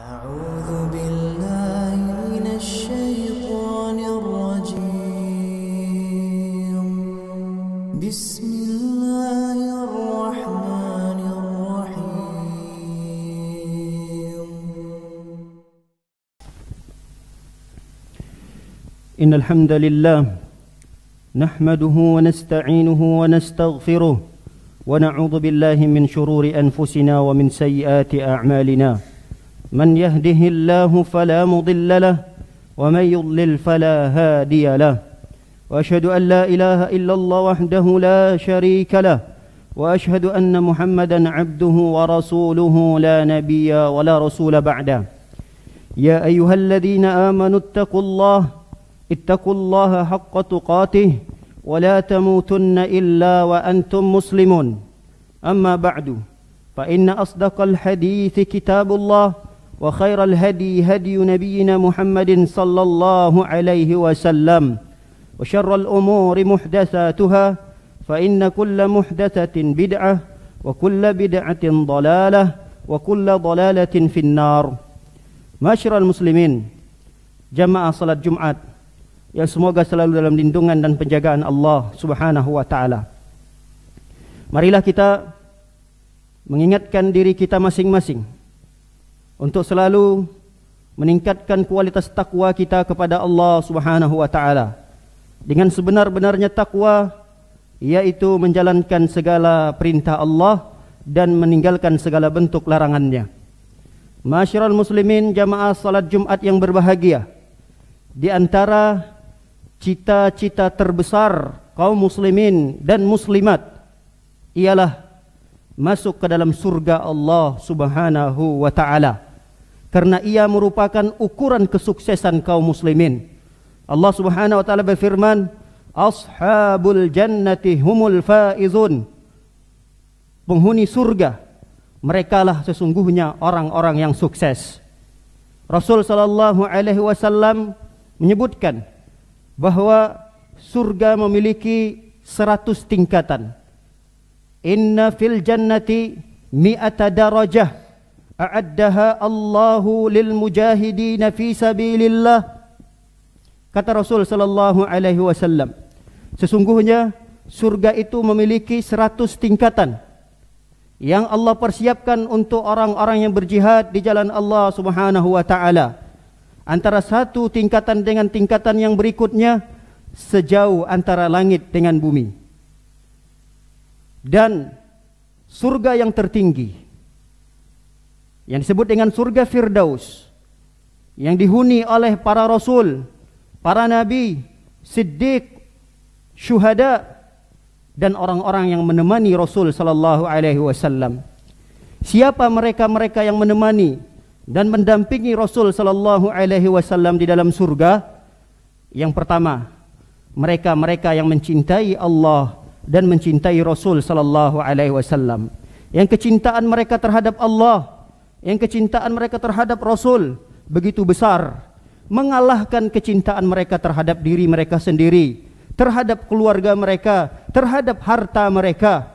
أعوذ بالله من الشيطان الرجيم بسم الله الرحمن الرحيم إن الحمد لله نحمده ونستعينه ونستغفره ونعوذ بالله من شرور أنفسنا ومن سيئات أعمالنا من يهده الله فلا مضل له ومن يضلل فلا هادي له وأشهد أن لا إله إلا الله وحده لا شريك له وأشهد أن محمدا عبده ورسوله لا نبي ولا رسول بعده يا أيها الذين آمنوا اتقوا الله حق تقاته ولا تموتن إلا وأنتم مسلمون أما بعد فإن أصدق الحديث كتاب الله وخير الهدي هدي نبينا محمد صلى الله عليه وسلم وشر الأمور محدثاتها فإن كل محدثة بدعة وكل بدعة ضلالة وكل ضلالة في النار. Masyarul muslimin, jamaah salat Jumat yang semoga selalu dalam lindungan dan penjagaan Allah Subhanahu wa taala. Marilah kita mengingatkan diri kita masing-masing untuk selalu meningkatkan kualitas takwa kita kepada Allah Subhanahu wa taala dengan sebenar-benarnya takwa, yaitu menjalankan segala perintah Allah dan meninggalkan segala bentuk larangannya. Masyarul muslimin, jamaah salat Jumat yang berbahagia, di antara cita-cita terbesar kaum muslimin dan muslimat ialah masuk ke dalam surga Allah Subhanahu wa taala, karena ia merupakan ukuran kesuksesan kaum muslimin. Allah Subhanahu wa taala berfirman, ashabul jannati humul faizun, penghuni surga merekalah sesungguhnya orang-orang yang sukses. Rasul sallallahu alaihi wasallam menyebutkan bahwa surga memiliki 100 tingkatan. Inna fil jannati mi'ata darajah a'addaha Allahu lil mujahidin fi sabilillah. Kata Rasul sallallahu alaihi wasallam, sesungguhnya surga itu memiliki 100 tingkatan yang Allah persiapkan untuk orang-orang yang berjihad di jalan Allah Subhanahu wa taala. Antara satu tingkatan dengan tingkatan yang berikutnya sejauh antara langit dengan bumi. Dan surga yang tertinggi yang disebut dengan surga Firdaus, yang dihuni oleh para rasul, para nabi, siddiq, syuhada, dan orang-orang yang menemani Rasul sallallahu alaihi wasallam. Siapa mereka-mereka yang menemani dan mendampingi Rasul sallallahu alaihi wasallam di dalam surga? Yang pertama, mereka-mereka yang mencintai Allah dan mencintai Rasul sallallahu alaihi wasallam. Yang kecintaan mereka terhadap Allah, yang kecintaan mereka terhadap Rasul begitu besar, mengalahkan kecintaan mereka terhadap diri mereka sendiri, terhadap keluarga mereka, terhadap harta mereka.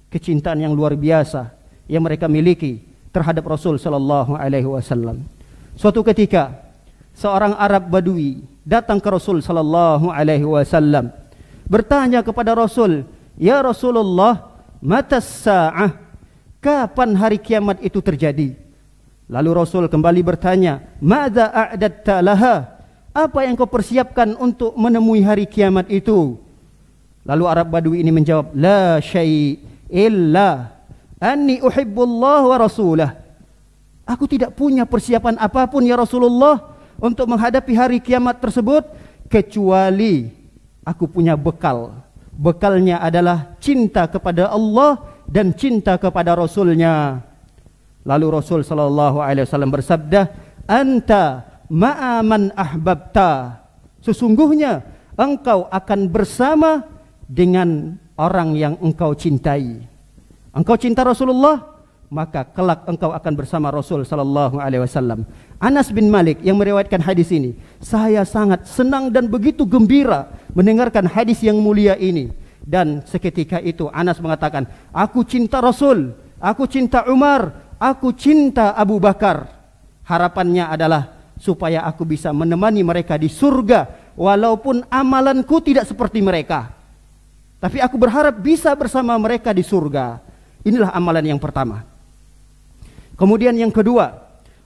Kecintaan yang luar biasa yang mereka miliki terhadap Rasul sallallahu alaihi wasallam. Suatu ketika seorang Arab Badui datang ke Rasul sallallahu alaihi wasallam, bertanya kepada Rasul, "Ya Rasulullah, matas sa'ah? Kapan hari kiamat itu terjadi?" Lalu Rasul kembali bertanya, "Madza a'dadta laha? Apa yang kau persiapkan untuk menemui hari kiamat itu?" Lalu Arab Badui ini menjawab, "La syai' illa anni uhibbullah wa rasulah." Aku tidak punya persiapan apapun ya Rasulullah untuk menghadapi hari kiamat tersebut, kecuali aku punya bekal. Bekalnya adalah cinta kepada Allah dan cinta kepada Rasulnya. Lalu Rasul sallallahu alaihi wasallam bersabda, "Anta ma'aman ahbabta." Sesungguhnya engkau akan bersama dengan orang yang engkau cintai. Engkau cinta Rasulullah, maka kelak engkau akan bersama Rasul sallallahu alaihi wasallam. Anas bin Malik yang meriwayatkan hadis ini, saya sangat senang dan begitu gembira mendengarkan hadis yang mulia ini. Dan seketika itu Anas mengatakan, aku cinta Rasul, aku cinta Umar, aku cinta Abu Bakar. harapannya adalah supaya aku bisa menemani mereka di surga, walaupun amalanku tidak seperti mereka, tapi aku berharap bisa bersama mereka di surga. Inilah amalan yang pertama. Kemudian yang kedua,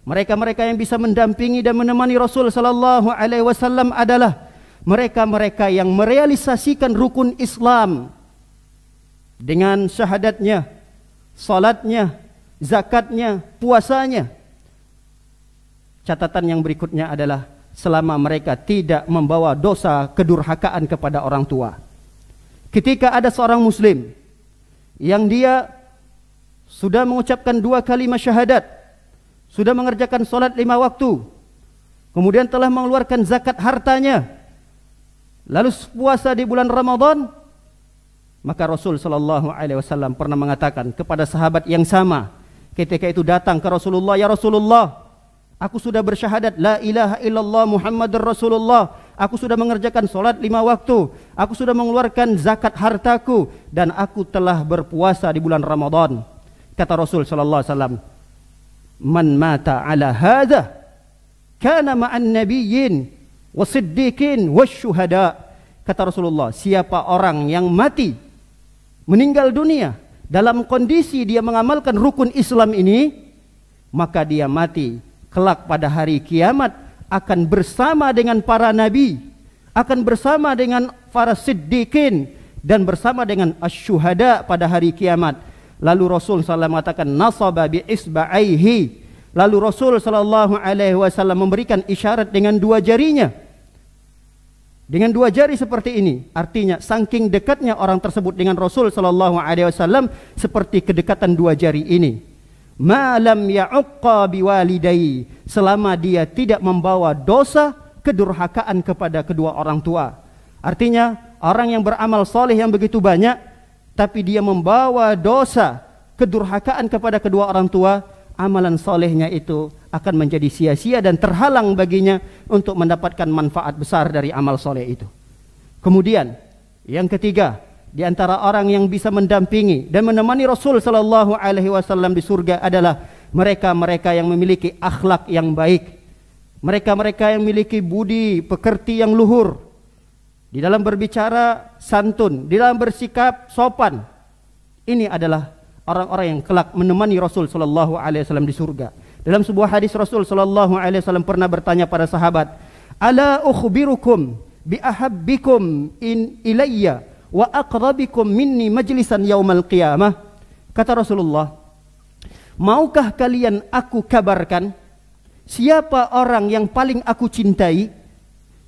mereka-mereka yang bisa mendampingi dan menemani Rasul sallallahu alaihi wasallam adalah mereka-mereka yang merealisasikan rukun Islam dengan syahadatnya, salatnya, zakatnya, puasanya. Catatan yang berikutnya adalah selama mereka tidak membawa dosa kedurhakaan kepada orang tua. Ketika ada seorang muslim yang dia sudah mengucapkan 2 kalimat syahadat, sudah mengerjakan salat 5 waktu, kemudian telah mengeluarkan zakat hartanya, lalu puasa di bulan Ramadan, maka Rasul sallallahu alaihi wasallam pernah mengatakan kepada sahabat yang sama ketika itu datang ke Rasulullah, "Ya Rasulullah, aku sudah bersyahadat la ilaha illallah Muhammadur Rasulullah. Aku sudah mengerjakan salat 5 waktu. Aku sudah mengeluarkan zakat hartaku dan aku telah berpuasa di bulan Ramadan." Kata Rasul sallallahu alaihi wasallam, "Man mata ala hadza kana ma'an nabiyyin wasiddiqin wasyuhada." Kata Rasulullah, siapa orang yang mati, meninggal dunia dalam kondisi dia mengamalkan rukun Islam ini, maka dia mati kelak pada hari kiamat akan bersama dengan para nabi, akan bersama dengan para siddiqin, dan bersama dengan asyuhada pada hari kiamat. Lalu Rasul SAW mengatakan nasaba bi isba'aihi. Lalu Rasul SAW memberikan isyarat dengan 2 jarinya. Dengan 2 jari seperti ini, artinya saking dekatnya orang tersebut dengan Rasul SAW seperti kedekatan 2 jari ini. Ma lam ya'uqqa biwalidai, selama dia tidak membawa dosa kedurhakaan kepada kedua orang tua. Artinya orang yang beramal soleh yang begitu banyak, tapi dia membawa dosa kedurhakaan kepada kedua orang tua, amalan solehnya itu akan menjadi sia-sia dan terhalang baginya untuk mendapatkan manfaat besar dari amal soleh itu. Kemudian yang ketiga, di antara orang yang bisa mendampingi dan menemani Rasul sallallahu alaihi wasallam di surga adalah mereka-mereka yang memiliki akhlak yang baik. Mereka-mereka yang memiliki budi pekerti yang luhur. Di dalam berbicara santun, di dalam bersikap sopan. Ini adalah orang-orang yang kelak menemani Rasul sallallahu alaihi wasallam di surga. Dalam sebuah hadis Rasul sallallahu alaihi wasallam pernah bertanya pada sahabat, "Ala ukhbirukum bi ahabbikum in ilayya wa aqrabikum minni majlisan yaumal qiyamah?" Kata Rasulullah, "Maukah kalian aku kabarkan siapa orang yang paling aku cintai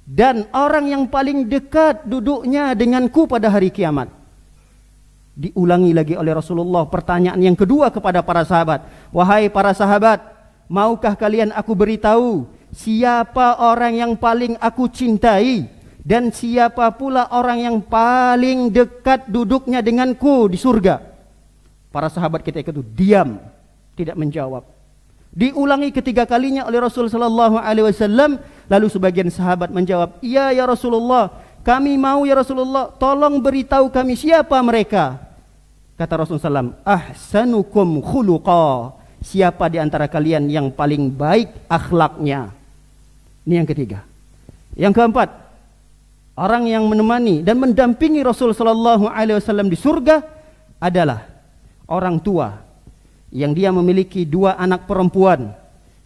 dan orang yang paling dekat duduknya denganku pada hari kiamat?" Diulangi lagi oleh Rasulullah pertanyaan yang kedua kepada para sahabat. "Wahai para sahabat, maukah kalian aku beritahu siapa orang yang paling aku cintai dan siapa pula orang yang paling dekat duduknya denganku di surga?" Para sahabat ketika itu diam, tidak menjawab. Diulangi ketiga kalinya oleh Rasul sallallahu alaihi wasallam, lalu sebagian sahabat menjawab, "Iya ya Rasulullah, kami mau ya Rasulullah, tolong beritahu kami siapa mereka." Kata Rasulullah SAW, "Ahsanukum khuluqa." Siapa di antara kalian yang paling baik akhlaknya? Ini yang ketiga. Yang keempat, orang yang menemani dan mendampingi Rasul sallallahu alaihi wasallam di surga adalah orang tua yang dia memiliki 2 anak perempuan.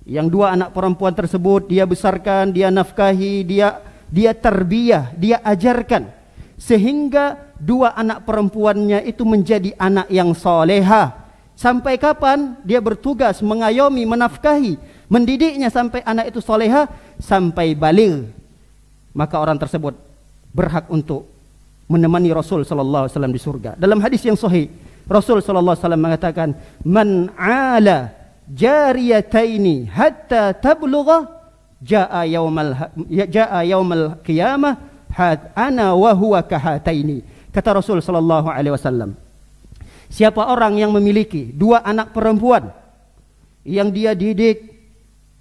Yang 2 anak perempuan tersebut dia besarkan, dia nafkahi, dia tarbiyah, dia ajarkan, sehingga 2 anak perempuannya itu menjadi anak yang soleha. Sampai kapan dia bertugas mengayomi, menafkahi, mendidiknya sampai anak itu soleha, sampai baligh. Maka orang tersebut berhak untuk menemani Rasul sallallahu alaihi wasallam di surga. Dalam hadis yang sahih, Rasul sallallahu alaihi wasallam mengatakan, "Man 'ala jariyataini hatta tablugha jaa yaumal qiyamah ana wa huwa kahataini." Kata Rasul sallallahu alaihi wasallam, siapa orang yang memiliki 2 anak perempuan yang dia didik,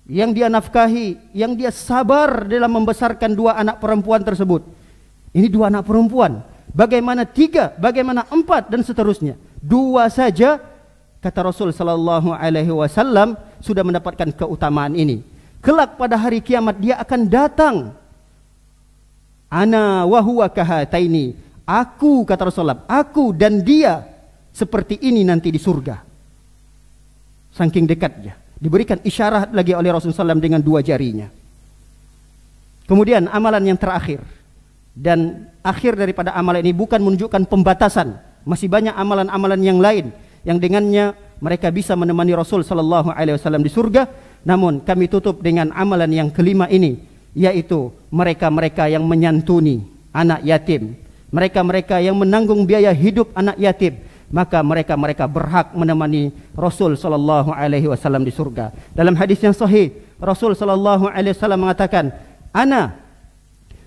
yang dia nafkahi, yang dia sabar dalam membesarkan 2 anak perempuan tersebut. Ini 2 anak perempuan. Bagaimana 3, bagaimana 4 dan seterusnya. 2 saja, kata Rasul sallallahu alaihi wasallam, sudah mendapatkan keutamaan ini. Kelak pada hari kiamat dia akan datang. Ana wa huwa kahataini. Aku, kata Rasulullah, aku dan dia seperti ini nanti di surga. Saking dekatnya. Diberikan isyarat lagi oleh Rasulullah SAW dengan dua jarinya. Kemudian amalan yang terakhir. Dan akhir daripada amalan ini bukan menunjukkan pembatasan. Masih banyak amalan-amalan yang lain yang dengannya mereka bisa menemani Rasul SAW di surga. Namun kami tutup dengan amalan yang kelima ini, yaitu mereka-mereka yang menyantuni anak yatim, mereka-mereka yang menanggung biaya hidup anak yatim, maka mereka-mereka berhak menemani Rasul SAW di surga. Dalam hadis yang sahih, Rasul SAW mengatakan, ana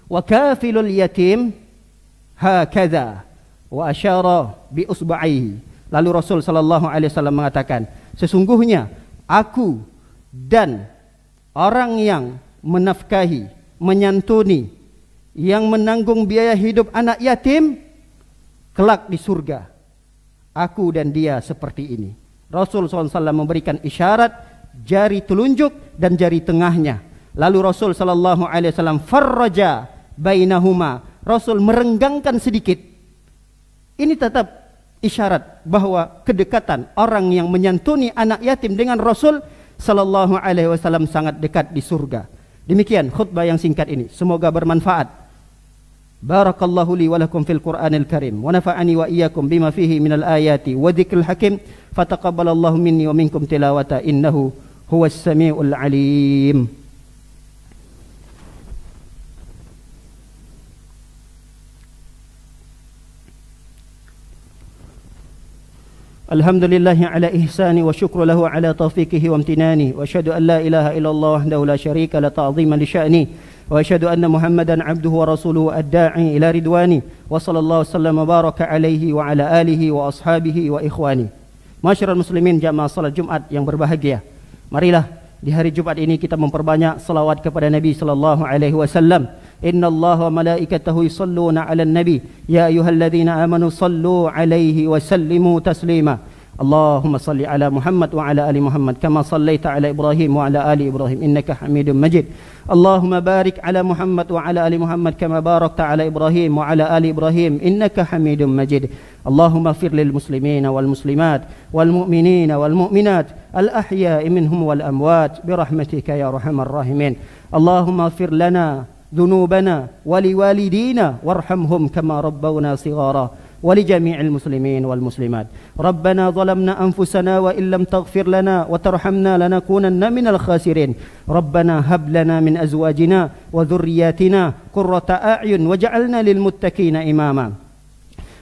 wa kafilul yatim hakadha, wa asyara bi usba'ihi. Lalu Rasul SAW mengatakan, sesungguhnya aku dan orang yang menafkahi, menyantuni, yang menanggung biaya hidup anak yatim, kelak di surga, aku dan dia seperti ini. Rasul SAW memberikan isyarat jari telunjuk dan jari tengahnya. Lalu Rasul SAW farraja bainahuma. Rasul merenggangkan sedikit. Ini tetap isyarat bahwa kedekatan orang yang menyantuni anak yatim dengan Rasul SAW sangat dekat di surga. Demikian khutbah yang singkat ini. Semoga bermanfaat. Barakallahu li wa lakum fil Qur'anil Karim wa nafa'ani wa iyyakum bima fihi minal ayati wa dzikril hakim. Fataqabbalallahu minni wa minkum tilawata innahu huwas samiul alim. Alhamdulillahi ala ihsani wa syukru lahu ala taufiqihi wa amtinani wa asyhadu an la ilaha illallah wahdahu la syarika la ta'ziman li sya'ni wa asyhadu anna Muhammadan abduhu wa rasuluhu ad-da'i ila ridwani wa sallallahu sallam wa baraka alaihi wa ala alihi wa ashabihi wa ikhwani. Masyarul muslimin jamaah salat Jumat yang berbahagia, marilah di hari Jumat ini kita memperbanyak salawat kepada Nabi sallallahu alaihi wasallam. Innallaha wa malaikatahu yusalluna 'alan nabi ya ayyuhalladzina amanu sallu 'alaihi wa sallimu taslima. Allahumma salli ala Muhammad wa ala ali Muhammad kama sallaita ala Ibrahim wa ala ali Ibrahim innaka Hamidum Majid. Allahumma barik ala Muhammad wa ala ali Muhammad kama barakta ala Ibrahim wa ala ali Ibrahim innaka Hamidum Majid. Allahumma ighfir lil muslimina wal muslimat wal mu'minina wal mu'minat al ahya'i minhum wal amwat bi rahmatika ya arhamar rahimin. Allahumma ighfir lana ذنوبنا ولوالدينا وارحمهم كما ربونا صغارا ولجميع المسلمين والمسلمات. ربنا ظلمنا أنفسنا وإن لم تغفر لنا وترحمنا لنكونن من الخاسرين. ربنا هب لنا من أزواجنا وذرياتنا قرة أعين وجعلنا للمتقين إماما.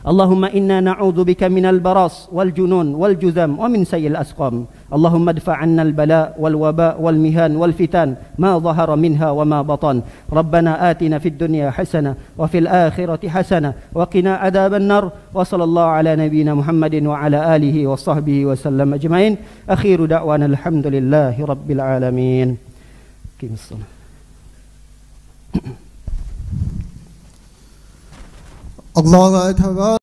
اللهم إنا نعوذ بك من البراس والجنون والجذام ومن سيء الأسقام. اللهم ادفع عنا البلاء والوباء والمهان والفتن ما ظهر منها وما بطن. ربنا آتنا في الدنيا حسنة وفي الآخرة حسنة وقنا عذاب النار. وصلى الله على نبينا محمد وعلى آله وصحبه وسلم أجمعين. أخير دعوانا الحمد لله رب العالمين. الله أكبر.